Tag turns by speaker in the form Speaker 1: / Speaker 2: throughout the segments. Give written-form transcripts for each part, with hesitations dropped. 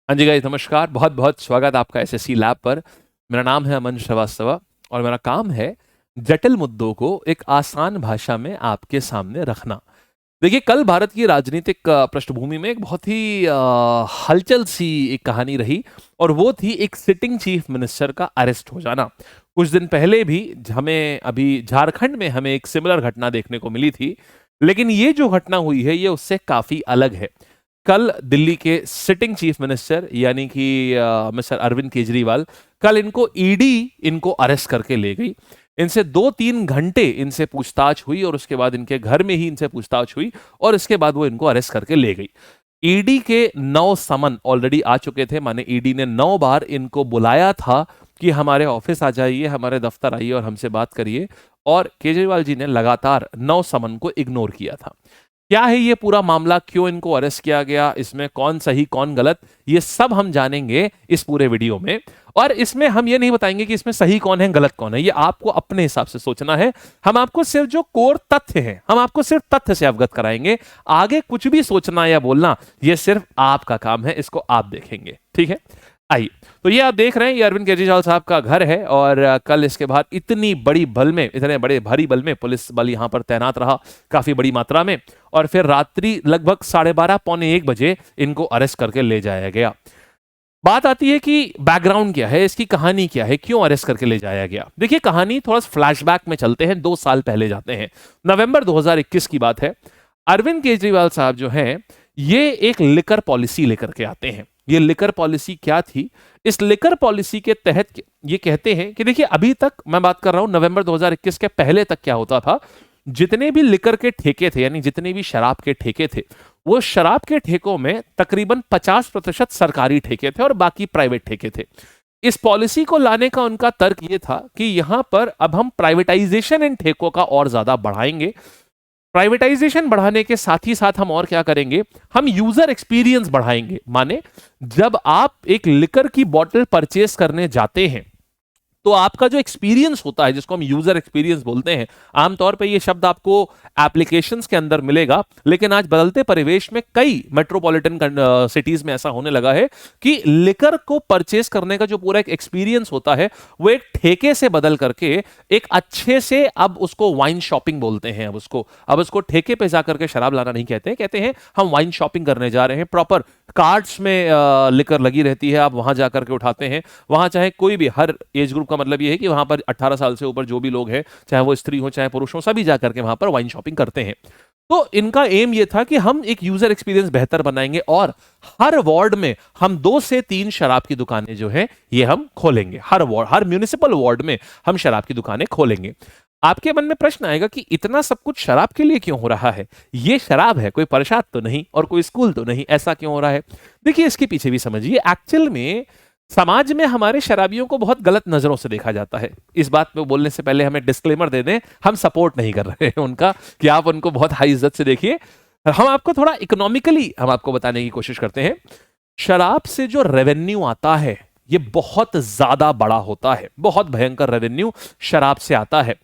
Speaker 1: हाँ जी गाइस, नमस्कार। बहुत बहुत स्वागत आपका एसएससी लैब पर। मेरा नाम है अमन श्रीवास्तव और मेरा काम है जटिल मुद्दों को एक आसान भाषा में आपके सामने रखना। देखिए, कल भारत की राजनीतिक पृष्ठभूमि में एक बहुत ही हलचल सी एक कहानी रही और वो थी एक सिटिंग चीफ मिनिस्टर का अरेस्ट हो जाना। कुछ दिन पहले भी हमें अभी झारखंड में हमें एक सिमिलर घटना देखने को मिली थी, लेकिन ये जो घटना हुई है ये उससे काफी अलग है। कल दिल्ली के सिटिंग चीफ मिनिस्टर यानी कि मिस्टर अरविंद केजरीवाल, कल इनको ईडी इनको अरेस्ट करके ले गई। इनसे 2-3 घंटे इनसे पूछताछ हुई और उसके बाद इनके घर में ही इनसे पूछताछ हुई और इसके बाद वो इनको अरेस्ट करके ले गई। ईडी के 9 समन ऑलरेडी आ चुके थे, माने ईडी ने 9 बार इनको बुलाया था कि हमारे ऑफिस आ जाइए, हमारे दफ्तर आइए और हमसे बात करिए, और केजरीवाल जी ने लगातार 9 समन को इग्नोर किया था। क्या है ये पूरा मामला, क्यों इनको अरेस्ट किया गया, इसमें कौन सही कौन गलत, ये सब हम जानेंगे इस पूरे वीडियो में। और इसमें हम ये नहीं बताएंगे कि इसमें सही कौन है गलत कौन है, ये आपको अपने हिसाब से सोचना है। हम आपको सिर्फ जो कोर तथ्य हैं, हम आपको सिर्फ तथ्य से अवगत कराएंगे। आगे कुछ भी सोचना या बोलना ये सिर्फ आपका काम है, इसको आप देखेंगे, ठीक है। आइए, तो ये आप देख रहे हैं, ये अरविंद केजरीवाल साहब का घर है और कल इसके बाद इतनी बड़ी बल में, इतने बड़े भारी बल में पुलिस बल यहां पर तैनात रहा काफी बड़ी मात्रा में, और फिर रात्रि लगभग 12:30 पौने 1 बजे इनको अरेस्ट करके ले जाया गया। बात आती है कि बैकग्राउंड क्या है, इसकी कहानी क्या है, क्यों अरेस्ट करके ले जाया गया। देखिए, कहानी थोड़ा फ्लैशबैक में चलते हैं, 2 साल पहले जाते हैं। नवंबर 2021 की बात है। अरविंद केजरीवाल साहब जो हैं, ये एक लिकर पॉलिसी लेकर के आते हैं। ये लिकर पॉलिसी क्या थी? इस लिकर पॉलिसी के तहत ये कहते हैं कि देखिए, अभी तक मैं बात कर रहा हूं नवंबर 2021 के पहले तक क्या होता था। जितने भी लिकर के ठेके थे, यानी जितने भी शराब के ठेके थे, वो शराब के ठेकों में तकरीबन 50% सरकारी ठेके थे और बाकी प्राइवेट ठेके थे। इस पॉलिसी को लाने का उनका तर्क ये था कि यहां पर अब हम प्राइवेटाइजेशन इन ठेकों का और ज्यादा बढ़ाएंगे। प्राइवेटाइजेशन बढ़ाने के साथ ही साथ हम और क्या करेंगे, हम यूजर एक्सपीरियंस बढ़ाएंगे। माने, जब आप एक लिकर की बोतल परचेस करने जाते हैं तो आपका जो एक्सपीरियंस होता है, जिसको हम यूजर एक्सपीरियंस बोलते हैं, आमतौर पे ये शब्द आपको एप्लीकेशंस के अंदर मिलेगा, लेकिन आज बदलते परिवेश में कई मेट्रोपॉलिटन सिटीज में ऐसा होने लगा है कि लिकर को परचेस करने का जो पूरा एक एक्सपीरियंस होता है वो एक ठेके से बदल करके एक अच्छे से, अब उसको वाइन शॉपिंग बोलते हैं। अब उसको ठेके पे जाकर के शराब लाना नहीं कहते हैं, कहते हैं हम वाइन शॉपिंग करने जा रहे हैं। प्रॉपर कार्ट्स में लिकर लगी रहती है, आप वहां जाकर के उठाते हैं। वहां चाहे कोई भी, हर एज ग्रुप का मतलब ये है कि वहां पर 18 साल से ऊपर जो भी लोग हैं, चाहे वो स्त्री हो चाहे पुरुष हो, सभी जाकर के वहां पर वाइन शॉपिंग करते हैं। तो इनका एम ये था कि हम एक यूजर एक्सपीरियंस बेहतर बनाएंगे और हर वार्ड में हम 2 से 3 शराब की दुकानें जो है ये हम खोलेंगे। हर वार्ड, हर म्यूनिसिपल वार्ड में हम शराब की दुकानें खोलेंगे। आपके मन में प्रश्न आएगा कि इतना सब कुछ शराब के लिए क्यों हो रहा है? ये शराब है, कोई प्रसाद तो नहीं और कोई स्कूल तो नहीं, ऐसा क्यों हो रहा है? देखिए, इसके पीछे भी समझिए। एक्चुअल में समाज में हमारे शराबियों को बहुत गलत नजरों से देखा जाता है। इस बात पे बोलने से पहले हमें डिस्क्लेमर दे दें, हम सपोर्ट नहीं कर रहे हैं उनका कि आप उनको बहुत हाई इज्जत से देखिए। हम आपको थोड़ा इकोनॉमिकली हम आपको बताने की कोशिश करते हैं। शराब से जो रेवेन्यू आता है ये बहुत ज्यादा बड़ा होता है, बहुत भयंकर रेवेन्यू शराब से आता है।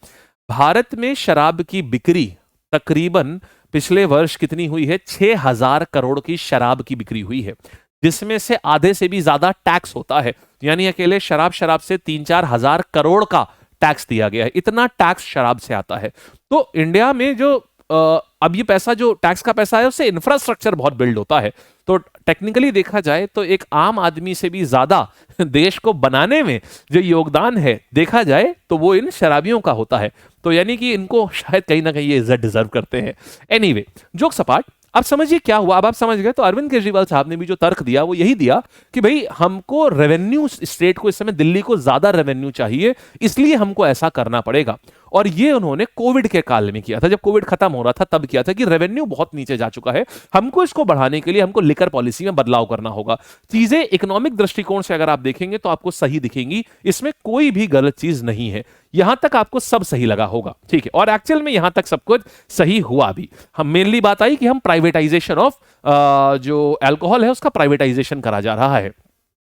Speaker 1: भारत में शराब की बिक्री तकरीबन पिछले वर्ष कितनी हुई है? 6,000 करोड़ की शराब की बिक्री हुई है, जिसमें से आधे से भी ज्यादा टैक्स होता है। यानी अकेले शराब से 3-4 हजार करोड़ का टैक्स दिया गया है। इतना टैक्स शराब से आता है। तो इंडिया में जो अब ये पैसा, जो टैक्स का पैसा है, उससे इंफ्रास्ट्रक्चर बहुत बिल्ड होता है। तो टेक्निकली देखा जाए तो एक आम आदमी से भी ज्यादा देश को बनाने में जो योगदान है देखा जाए तो वो इन शराबियों का होता है। तो यानी कि इनको शायद कहीं ना कहीं ये इज्जत डिजर्व करते हैं। एनीवे, जोक सपाट, अब समझिए क्या हुआ। अब आप समझ गए। तो अरविंद केजरीवाल साहब ने भी जो तर्क दिया वो यही दिया कि भाई हमको रेवेन्यू, स्टेट को इस समय दिल्ली को ज्यादा रेवेन्यू चाहिए, इसलिए हमको ऐसा करना पड़ेगा। और ये उन्होंने कोविड के काल में किया था, जब कोविड खत्म हो रहा था तब किया था कि रेवेन्यू बहुत नीचे जा चुका है, हमको इसको बढ़ाने के लिए हमको लिकर पॉलिसी में बदलाव करना होगा। चीजें इकोनॉमिक दृष्टिकोण से अगर आप देखेंगे तो आपको सही दिखेंगी, इसमें कोई भी गलत चीज नहीं है। यहां तक आपको सब सही लगा होगा, ठीक है। और एक्चुअल में यहां तक सब कुछ सही हुआ भी। हम मेनली बात आई कि हम प्राइवेटाइजेशन ऑफ जो अल्कोहल है उसका प्राइवेटाइजेशन करा जा रहा है।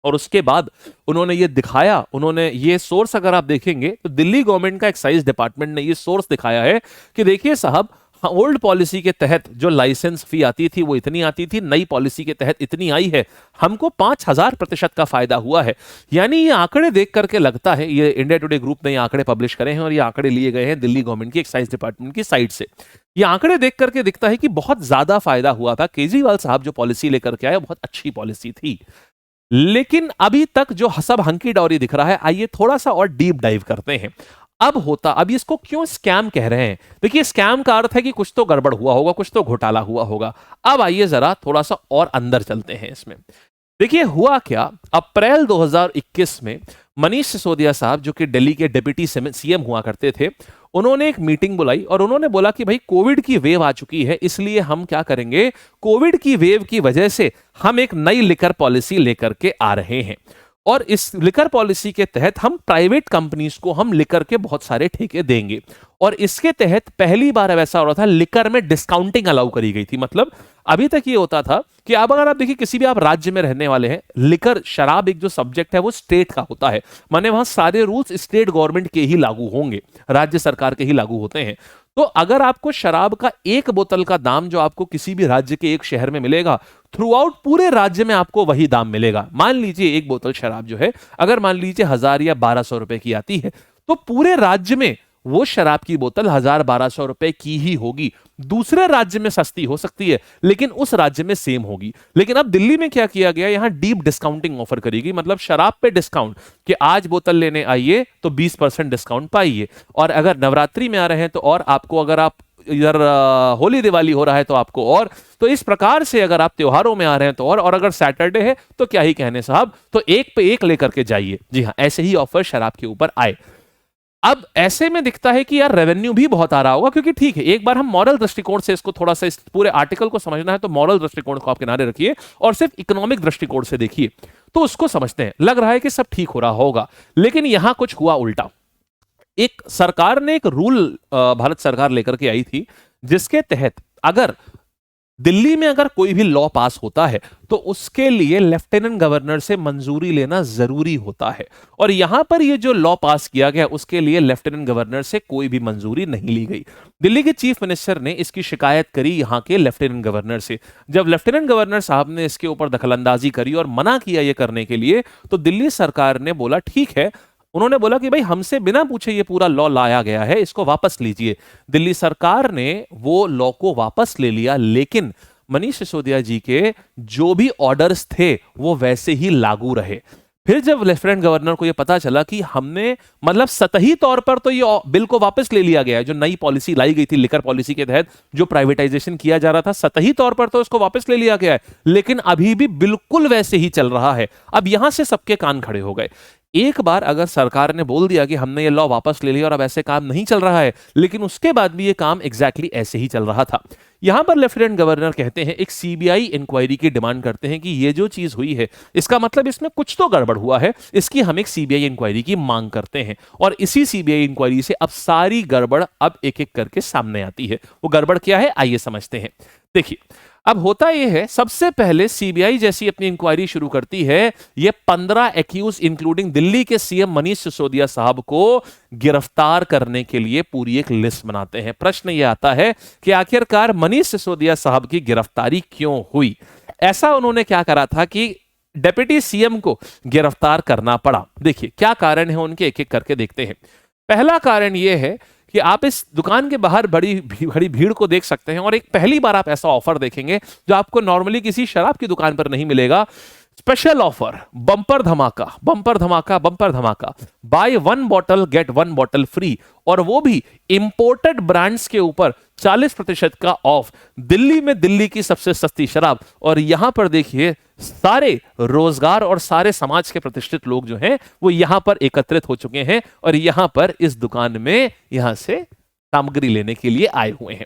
Speaker 1: और उसके बाद उन्होंने ये दिखाया, उन्होंने ये सोर्स अगर आप देखेंगे तो दिल्ली गवर्नमेंट का एक्साइज डिपार्टमेंट ने ये सोर्स दिखाया है कि देखिए साहब, ओल्ड पॉलिसी के तहत जो लाइसेंस फी आती थी वो इतनी आती थी, नई पॉलिसी के तहत इतनी आई है, हमको 5000% का फायदा हुआ है। यानी ये आंकड़े देख करके लगता है, ये इंडिया टुडे ग्रुप ने ये आंकड़े पब्लिश करे हैं और ये आंकड़े लिए गए हैं दिल्ली गवर्नमेंट की एक्साइज डिपार्टमेंट की साइट से। ये आंकड़े देख करके दिखता है कि बहुत ज्यादा फायदा हुआ था। केजरीवाल साहब जो पॉलिसी लेकर के आए बहुत अच्छी पॉलिसी थी, लेकिन अभी तक जो सब हंकी डौरी दिख रहा है, आइए थोड़ा सा और डीप डाइव करते हैं। अब इसको क्यों स्कैम कह रहे हैं? देखिए, स्कैम का अर्थ है कि कुछ तो गड़बड़ हुआ होगा, कुछ तो घोटाला हुआ होगा। अब आइए जरा थोड़ा सा और अंदर चलते हैं इसमें। देखिए हुआ क्या, अप्रैल 2021 में मनीष सिसोदिया साहब जो कि दिल्ली के डिप्टी सीएम हुआ करते थे, उन्होंने एक मीटिंग बुलाई और उन्होंने बोला कि भाई कोविड की वेव आ चुकी है, इसलिए हम क्या करेंगे, कोविड की वेव की वजह से हम एक नई लिकर पॉलिसी लेकर के आ रहे हैं और इस लिकर पॉलिसी के तहत हम प्राइवेट कंपनीज को हम लिकर के बहुत सारे ठेके देंगे। और इसके तहत पहली बार अब ऐसा हो रहा था, लिकर में डिस्काउंटिंग अलाउ करी गई थी। मतलब अभी तक ये होता था कि अब अगर आप देखिए किसी भी आप राज्य में रहने वाले हैं, लिकर शराब एक जो सब्जेक्ट है वो स्टेट का होता है, माने वहां सारे रूल्स स्टेट गवर्नमेंट के ही लागू होंगे, राज्य सरकार के ही लागू होते हैं। तो अगर आपको शराब का एक बोतल का दाम जो आपको किसी भी राज्य के एक शहर में मिलेगा, थ्रू आउट पूरे राज्य में आपको वही दाम मिलेगा। मान लीजिए एक बोतल शराब जो है अगर मान लीजिए 1000 या 1200 रुपए की आती है, तो पूरे राज्य में वो शराब की बोतल 1000-1200 रुपए की ही होगी। दूसरे राज्य में सस्ती हो सकती है लेकिन उस राज्य में सेम होगी। लेकिन अब दिल्ली में क्या किया गया, यहां डीप डिस्काउंटिंग ऑफर करेगी, मतलब शराब पे डिस्काउंट कि आज बोतल लेने आइए तो 20% डिस्काउंट पाइए, और अगर नवरात्रि में आ रहे हैं तो और आपको, अगर आप इधर होली दिवाली हो रहा है तो आपको और, तो इस प्रकार से अगर आप त्योहारों में आ रहे हैं तो और अगर सैटरडे है तो क्या ही कहने साहब, तो एक पे एक लेकर के जाइए। जी हां, ऐसे ही ऑफर शराब के ऊपर आए। अब ऐसे में दिखता है कि यार रेवेन्यू भी बहुत आ रहा होगा, क्योंकि ठीक है, एक बार हम मॉरल दृष्टिकोण से इसको थोड़ा सा, इस पूरे आर्टिकल को समझना है तो मॉरल दृष्टिकोण को आप किनारे रखिए और सिर्फ इकोनॉमिक दृष्टिकोण से देखिए तो उसको समझते हैं। लग रहा है कि सब ठीक हो रहा होगा, लेकिन यहां कुछ हुआ उल्टा। एक सरकार ने एक रूल भारत सरकार लेकर के आई थी, जिसके तहत अगर दिल्ली में अगर कोई भी लॉ पास होता है तो उसके लिए लेफ्टिनेंट गवर्नर से मंजूरी लेना जरूरी होता है। और यहां पर ये जो लॉ पास किया गया उसके लिए लेफ्टिनेंट गवर्नर से कोई भी मंजूरी नहीं ली गई। दिल्ली के चीफ मिनिस्टर ने इसकी शिकायत करी यहां के लेफ्टिनेंट गवर्नर से। जब लेफ्टिनेंट गवर्नर साहब ने इसके ऊपर दखलंदाजी करी और मना किया ये करने के लिए, तो दिल्ली सरकार ने बोला ठीक है, उन्होंने बोला कि भाई हमसे बिना पूछे ये पूरा लॉ लाया गया है, इसको वापस लीजिए। दिल्ली सरकार ने वो लॉ को वापस ले लिया, लेकिन मनीष सिसोदिया जी के जो भी ऑर्डर्स थे वो वैसे ही लागू रहे। फिर जब लेफ्टिनेंट गवर्नर को यह पता चला कि हमने, मतलब सतही तौर पर तो ये बिल को वापस ले लिया गया है, जो नई पॉलिसी लाई गई थी लिकर पॉलिसी के तहत जो प्राइवेटाइजेशन किया जा रहा था, सतही तौर पर तो उसको वापस ले लिया गया है, लेकिन अभी भी बिल्कुल वैसे ही चल रहा है। अब यहां से सबके कान खड़े हो गए। एक बार अगर सरकार ने बोल दिया कि हमने ये लॉ वापस ले लिया और अब ऐसे काम नहीं चल रहा है, लेकिन उसके बाद भी ये काम एग्जैक्टली ऐसे ही चल रहा था। यहां पर लेफ्टिनेंट गवर्नर कहते हैं, एक सीबीआई इंक्वायरी की डिमांड करते हैं कि ये जो चीज हुई है इसका मतलब इसमें कुछ तो गड़बड़ हुआ है, इसकी हम एक सीबीआई इंक्वायरी की मांग करते हैं। और इसी सीबीआई इंक्वायरी से अब सारी गड़बड़ अब एक एक करके सामने आती है। वो गड़बड़ क्या है, आइए समझते हैं। देखिए, अब होता यह है, सबसे पहले सीबीआई जैसी अपनी इंक्वायरी शुरू करती है, ये 15 एक्यूज इंक्लूडिंग दिल्ली के सीएम मनीष सिसोदिया साहब को गिरफ्तार करने के लिए पूरी एक लिस्ट बनाते हैं। प्रश्न यह आता है कि आखिरकार मनीष सिसोदिया साहब की गिरफ्तारी क्यों हुई? ऐसा उन्होंने क्या करा था कि डिप्टी सीएम को गिरफ्तार करना पड़ा। देखिए क्या कारण है उनके, एक एक करके देखते हैं। पहला कारण यह है कि आप इस दुकान के बाहर बड़ी भीड़ को देख सकते हैं और एक पहली बार आप ऐसा ऑफर देखेंगे जो आपको नॉर्मली किसी शराब की दुकान पर नहीं मिलेगा। स्पेशल ऑफर, बम्पर धमाका, बम्पर धमाका, बम्पर धमाका, buy 1 bottle get 1 bottle free, और वो भी इंपोर्टेड ब्रांड्स के ऊपर 40% का ऑफ। दिल्ली में दिल्ली की सबसे सस्ती शराब। और यहां पर देखिए सारे रोजगार और सारे समाज के प्रतिष्ठित लोग जो हैं वो यहां पर एकत्रित हो चुके हैं और यहां पर इस दुकान में यहां से सामग्री लेने के लिए आए हुए हैं।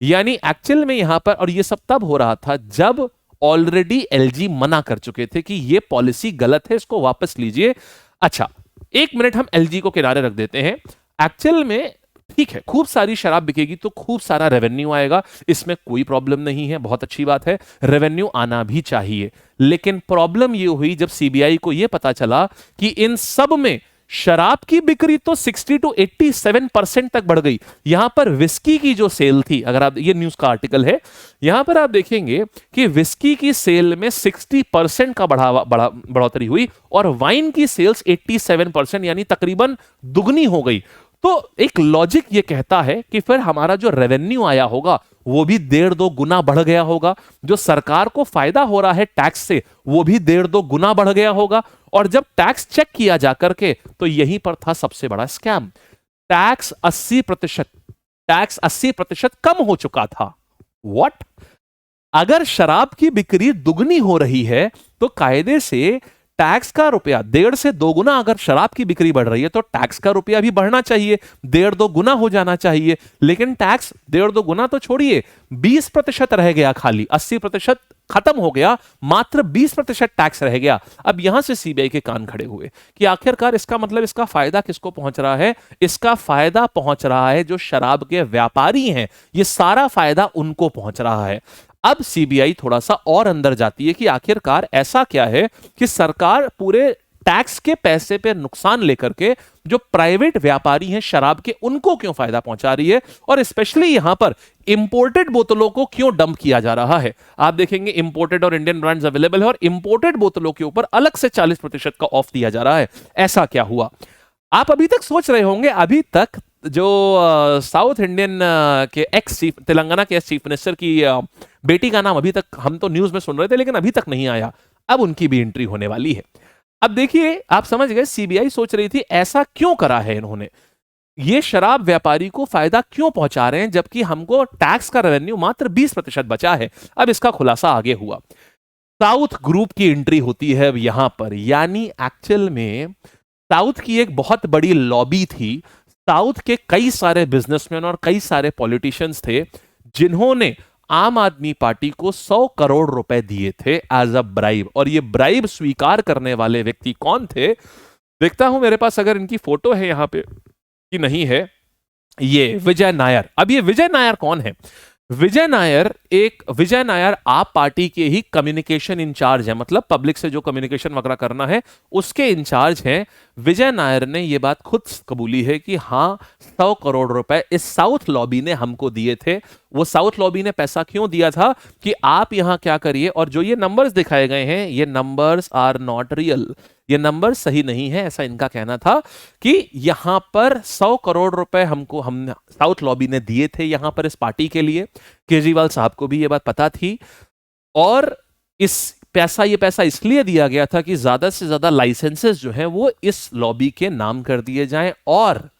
Speaker 1: यानी एक्चुअल में यहां पर, और ये सब तब हो रहा था जब ऑलरेडी एलजी मना कर चुके थे कि ये पॉलिसी गलत है, इसको वापस लीजिए। अच्छा, 1 मिनट हम एलजी को किनारे रख देते हैं। एक्चुअल में ठीक है, खूब सारी शराब बिकेगी तो खूब सारा रेवेन्यू आएगा, इसमें कोई प्रॉब्लम नहीं है, बहुत अच्छी बात है, रेवेन्यू आना भी चाहिए। लेकिन प्रॉब्लम ये हुई जब सीबीआई को यह पता चला कि इन सब में शराब की बिक्री तो 60 to 87% तक बढ़ गई। यहां पर विस्की की जो सेल थी, अगर आप, ये न्यूज का आर्टिकल है, यहां पर आप देखेंगे कि विस्की की सेल में 60% का बढ़ोतरी हुई और वाइन की सेल्स 87%, यानी तकरीबन दुगनी हो गई। तो एक लॉजिक ये कहता है कि फिर हमारा जो रेवेन्यू आया होगा वो भी 1.5-2 गुना बढ़ गया होगा, जो सरकार को फायदा हो रहा है टैक्स से वो भी 1.5-2 गुना बढ़ गया होगा। और जब टैक्स चेक किया जाकर के तो यहीं पर था सबसे बड़ा स्कैम। टैक्स 80% कम हो चुका था। व्हाट? अगर शराब की बिक्री दुगनी हो रही है तो कायदे से टैक्स का रुपया 1.5 से 2 गुना, अगर शराब की बिक्री बढ़ रही है तो टैक्स का रुपया भी बढ़ना चाहिए, 1.5-2 गुना हो जाना चाहिए। लेकिन टैक्स 1.5-2 गुना तो छोड़िए, 20% रह गया खाली, 80% खत्म हो गया, मात्र 20% टैक्स रह गया। अब यहां से सीबीआई के कान खड़े हुए कि आखिरकार इसका मतलब, इसका फायदा किसको पहुंच रहा है? इसका फायदा पहुंच रहा है जो शराब के व्यापारी हैं, ये सारा फायदा उनको पहुंच रहा है। अब सीबीआई थोड़ा सा और अंदर जाती है कि आखिरकार ऐसा क्या है कि सरकार पूरे टैक्स के पैसे पे नुकसान लेकर के जो प्राइवेट व्यापारी हैं शराब के, उनको क्यों फायदा पहुंचा रही है, और स्पेशली यहां पर इंपोर्टेड बोतलों को क्यों डंप किया जा रहा है। आप देखेंगे इंपोर्टेड और इंडियन ब्रांड्स अवेलेबल है और इंपोर्टेड बोतलों के ऊपर अलग से 40% का ऑफ दिया जा रहा है। ऐसा क्या हुआ? आप अभी तक सोच रहे होंगे, अभी तक जो साउथ इंडियन के एक्स चीफ, तेलंगाना के एक्स चीफ मिनिस्टर की बेटी का नाम अभी तक हम तो न्यूज में सुन रहे थे लेकिन अभी तक नहीं आया, अब उनकी भी एंट्री होने वाली है। अब देखिए, आप समझ गए सीबीआई सोच रही थी ऐसा क्यों करा है इन्होंने, ये शराब व्यापारी को फायदा क्यों पहुंचा रहे हैं जबकि हमको टैक्स का रेवेन्यू मात्र 20% बचा है। अब इसका खुलासा आगे हुआ। साउथ ग्रुप की एंट्री होती है अब यहां पर, यानी एक्चुअल में साउथ की एक बहुत बड़ी लॉबी थी। साउथ के कई सारे बिजनेसमैन और कई सारे पॉलिटिशियंस थे जिन्होंने आम आदमी पार्टी को 100 करोड़ रुपए दिए थे एज अ ब्राइब। और ये ब्राइब स्वीकार करने वाले व्यक्ति कौन थे? देखता हूं मेरे पास अगर इनकी फोटो है यहां पे कि नहीं है। ये विजय नायर। अब ये विजय नायर कौन है? विजय नायर आप पार्टी के ही कम्युनिकेशन इंचार्ज है, मतलब पब्लिक से जो कम्युनिकेशन वगैरह करना है उसके इंचार्ज हैं। विजय नायर ने यह बात खुद कबूली है कि हां 100 करोड़ रुपए इस साउथ लॉबी ने हमको दिए थे। वो साउथ लॉबी ने पैसा क्यों दिया था कि आप यहां क्या करिए, और जो ये नंबर्स दिखाए गए हैं ये नंबर्स आर नॉट रियल, ये नंबर सही नहीं है, ऐसा इनका कहना था कि यहां पर 100 करोड़ रुपए हमको हम साउथ लॉबी ने दिए थे यहां पर इस पार्टी के लिए। केजरीवाल साहब को भी यह बात पता थी और ये पैसा इसलिए दिया गया था कि ज्यादा से ज्यादा लाइसेंसेस जो हैं वो इस लॉबी के नाम कर दिए जाएं। और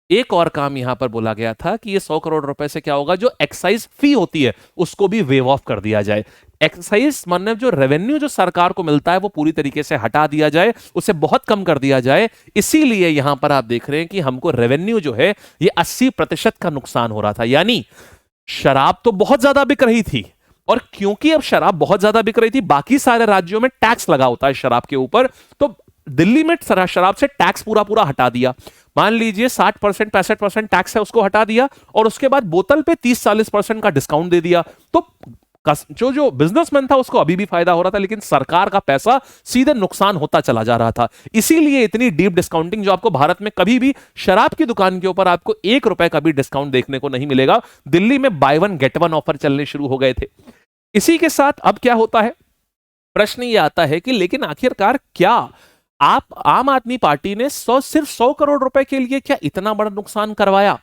Speaker 1: एक और काम यहां पर बोला गया था कि ये 100 करोड़ रुपए से क्या होगा, जो एक्साइज फी होती है उसको भी वेव ऑफ कर दिया जाए। एक्साइज मतलब जो रेवेन्यू जो सरकार को मिलता है वो पूरी तरीके से हटा दिया जाए, उसे बहुत कम कर दिया जाए। इसीलिए यहां पर आप देख रहे हैं कि हमको रेवेन्यू जो है ये 80% का नुकसान हो रहा था। यानी शराब तो बहुत ज्यादा बिक रही थी, और क्योंकि अब शराब बहुत ज्यादा बिक रही थी, बाकी सारे राज्यों में टैक्स लगा होता है शराब के ऊपर, तो दिल्ली में शराब से टैक्स पूरा हटा दिया। मान लीजिए 60% 65% टैक्स है उसको हटा दिया और उसके बाद बोतल पे 30-40% का डिस्काउंट दे दिया। तो जो बिजनेसमैन था उसको अभी भी फायदा हो रहा था, लेकिन सरकार का पैसा सीधे नुकसान होता चला जा रहा था। इसीलिए इतनी डीप डिस्काउंटिंग, जो आपको भारत में कभी भी शराब की दुकान के ऊपर आपको 1 रुपए का भी डिस्काउंट देखने को नहीं मिलेगा। दिल्ली में by one get one offer चलने शुरू हो गए थे। इसी के साथ अब क्या होता है, प्रश्न ये आता है कि लेकिन आखिरकार क्या आप आम आदमी पार्टी ने सिर्फ 100 करोड़ रुपए के लिए क्या इतना बड़ा नुकसान करवाया?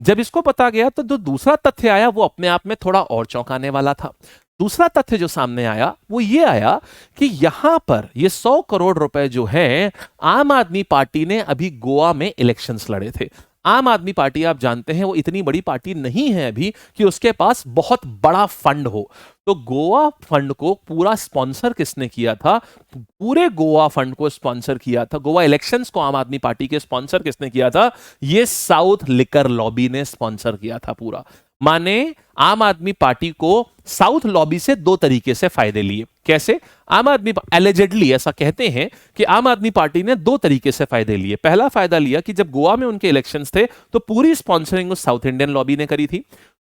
Speaker 1: जब इसको पता गया तो जो दूसरा तथ्य आया वो अपने आप में थोड़ा और चौंकाने वाला था। दूसरा तथ्य जो सामने आया वो ये आया कि यहां पर ये 100 करोड़ रुपए जो है, आम आदमी पार्टी ने अभी गोवा में इलेक्शंस लड़े थे। आम आदमी पार्टी आप जानते हैं वो इतनी बड़ी पार्टी नहीं है अभी कि उसके पास बहुत बड़ा फंड हो। तो गोवा फंड को पूरा स्पॉन्सर किसने किया था? पूरे गोवा फंड को स्पॉन्सर किया था, गोवा इलेक्शंस को आम आदमी पार्टी के स्पॉन्सर किसने किया था? ये साउथ लिकर लॉबी ने स्पॉन्सर किया था पूरा। माने आम आदमी पार्टी को साउथ लॉबी से 2 तरीके से फायदे लिए। कैसे? आम आदमी एलिजेडली ऐसा कहते हैं कि आम आदमी पार्टी ने 2 तरीके से फायदे लिए। पहला फायदा लिया कि जब गोवा में उनके इलेक्शंस थे तो पूरी स्पॉन्सरिंग उस साउथ इंडियन लॉबी ने करी थी।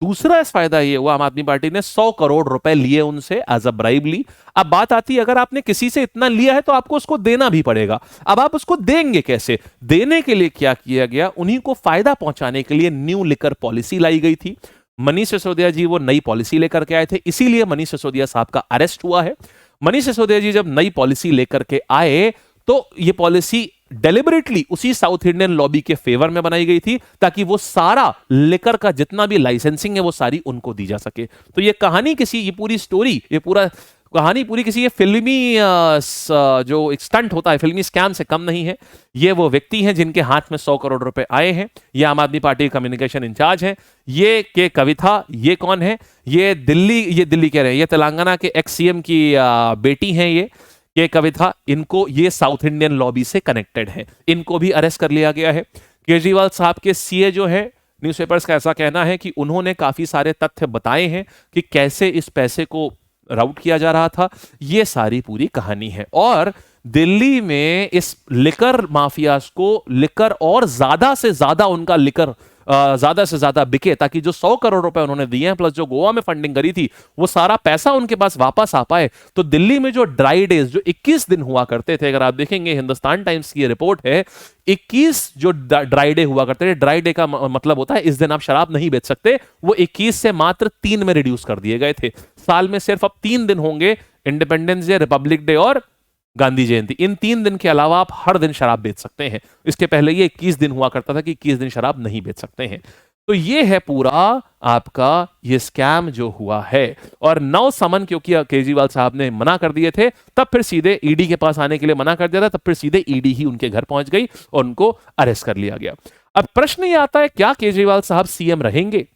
Speaker 1: दूसरा इस फायदा ये हुआ, आम आदमी पार्टी ने 100 करोड़ रुपए लिए उनसे एज अ ब्राइब ली। अब बात आती है, अगर आपने किसी से इतना लिया है तो आपको उसको देना भी पड़ेगा। अब आप उसको देंगे कैसे? देने के लिए क्या किया गया, उन्हीं को फायदा पहुंचाने के लिए न्यू लिकर पॉलिसी लाई गई थी। मनीष सिसोदिया जी वो नई पॉलिसी लेकर के आए थे, इसीलिए मनीष सिसोदिया साहब का अरेस्ट हुआ है। मनीष सिसोदिया जी जब नई पॉलिसी लेकर के आए तो ये पॉलिसी डेलिबरेटली उसी साउथ इंडियन लॉबी के फेवर में बनाई गई थी, ताकि वो सारा लिकर का जितना भी लाइसेंसिंग है वो सारी उनको दी जा सके। तो ये कहानी किसी, ये पूरी स्टोरी, ये पूरा कहानी पूरी किसी ये फिल्मी जो एक स्टंट होता है, फिल्मी स्कैम से कम नहीं है। ये वो व्यक्ति हैं जिनके हाथ में 100 करोड़ रुपए आए हैं। ये आम आदमी पार्टी के कम्युनिकेशन इंचार्ज हैं। ये के कविता, ये कौन है? ये दिल्ली कह रहे हैं, ये तेलंगाना के एक्स सीएम की बेटी हैं। ये कविता, इनको, ये साउथ इंडियन लॉबी से कनेक्टेड है, इनको भी अरेस्ट कर लिया गया है। केजरीवाल साहब के सीए जो है, न्यूज़पेपर्स का ऐसा कहना है कि उन्होंने काफी सारे तथ्य बताए हैं कि कैसे इस पैसे को राउट किया जा रहा था। ये सारी पूरी कहानी है। और दिल्ली में इस लिकर माफियाज को लिकर और ज्यादा से ज्यादा उनका लिकर ज्यादा से ज्यादा बिके, ताकि जो 100 करोड़ रुपए उन्होंने दिए हैं प्लस जो गोवा में फंडिंग करी थी वो सारा पैसा उनके पास वापस आ पाए। तो दिल्ली में जो ड्राई डेज जो 21 दिन हुआ करते थे, अगर आप देखेंगे हिंदुस्तान टाइम्स की रिपोर्ट है, 21 जो ड्राई डे हुआ करते थे, ड्राई डे का मतलब होता है इस दिन आप शराब नहीं बेच सकते, वो 21 से मात्र 3 में रिड्यूस कर दिए गए थे। साल में सिर्फ अब 3 दिन होंगे, इंडिपेंडेंस डे, रिपब्लिक डे और गांधी जयंती। इन 3 दिन के अलावा आप हर दिन शराब बेच सकते हैं। इसके पहले ये 21 दिन हुआ करता था कि 21 दिन शराब नहीं बेच सकते हैं। तो ये है पूरा आपका ये स्कैम जो हुआ है। और 9 समन क्योंकि केजरीवाल साहब ने मना कर दिए थे, तब फिर सीधे ईडी के पास आने के लिए मना कर दिया था, तब फिर सीधे ईडी ही उनके घर पहुंच गई और उनको अरेस्ट कर लिया गया। अब प्रश्न ये आता है, क्या केजरीवाल साहब सीएम रहेंगे?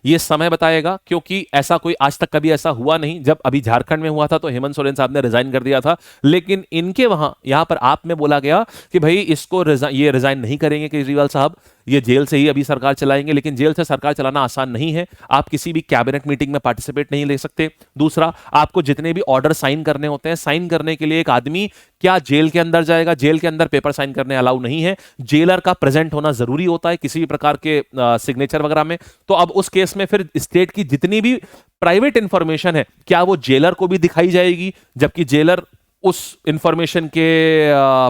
Speaker 1: ये समय बताएगा, क्योंकि ऐसा कोई आज तक कभी ऐसा हुआ नहीं। जब अभी झारखंड में हुआ था तो हेमंत सोरेन साहब ने रिजाइन कर दिया था, लेकिन इनके यहां पर आप में बोला गया कि भाई इसको ये रिजाइन नहीं करेंगे केजरीवाल साहब, ये जेल से ही अभी सरकार चलाएंगे। लेकिन जेल से सरकार चलाना आसान नहीं है। आप किसी भी कैबिनेट मीटिंग में पार्टिसिपेट नहीं ले सकते। दूसरा, आपको जितने भी ऑर्डर साइन करने होते हैं, साइन करने के लिए एक आदमी क्या जेल के अंदर जाएगा? जेल के अंदर पेपर साइन करने अलाउ नहीं है। जेलर का प्रेजेंट होना जरूरी होता है किसी भी प्रकार के सिग्नेचर वगैरह में। तो अब उस केस में फिर स्टेट की जितनी भी प्राइवेट इंफॉर्मेशन है, क्या वो जेलर को भी दिखाई जाएगी? जबकि जेलर उस इंफॉर्मेशन के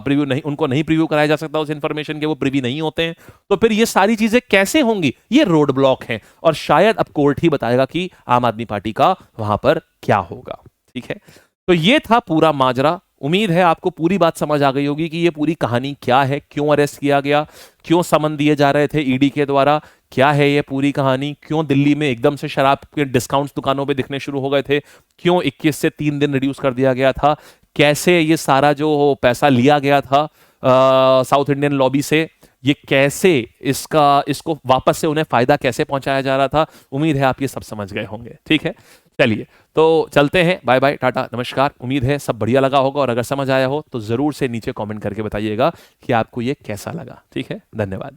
Speaker 1: प्रीव्यू नहीं, उनको नहीं प्रीव्यू कराया जा सकता, उस इंफॉर्मेशन के वो प्रीव्यू नहीं होते हैं। तो फिर ये सारी चीजें कैसे होंगी? ये रोड ब्लॉक हैं और शायद अब कोर्ट ही बताएगा कि आम आदमी पार्टी का वहां पर क्या होगा। ठीक है, तो ये था पूरा माजरा। उम्मीद है आपको पूरी बात समझ आ गई होगी कि ये पूरी कहानी क्या है, क्यों अरेस्ट किया गया, क्यों समन दिए जा रहे थे ईडी के द्वारा, क्या है ये पूरी कहानी, क्यों दिल्ली में एकदम से शराब के डिस्काउंट्स दुकानों पे दिखने शुरू हो गए थे, क्यों 21 से 3 दिन रिड्यूस कर दिया गया था, कैसे ये सारा जो पैसा लिया गया था साउथ इंडियन लॉबी से, ये कैसे इसको वापस से उन्हें फायदा कैसे पहुंचाया जा रहा था। उम्मीद है आप ये सब समझ गए होंगे। ठीक है, चलिए तो चलते हैं। बाय बाय, टाटा, नमस्कार। उम्मीद है सब बढ़िया लगा होगा, और अगर समझ आया हो तो जरूर से नीचे कमेंट करके बताइएगा कि आपको ये कैसा लगा। ठीक है, धन्यवाद।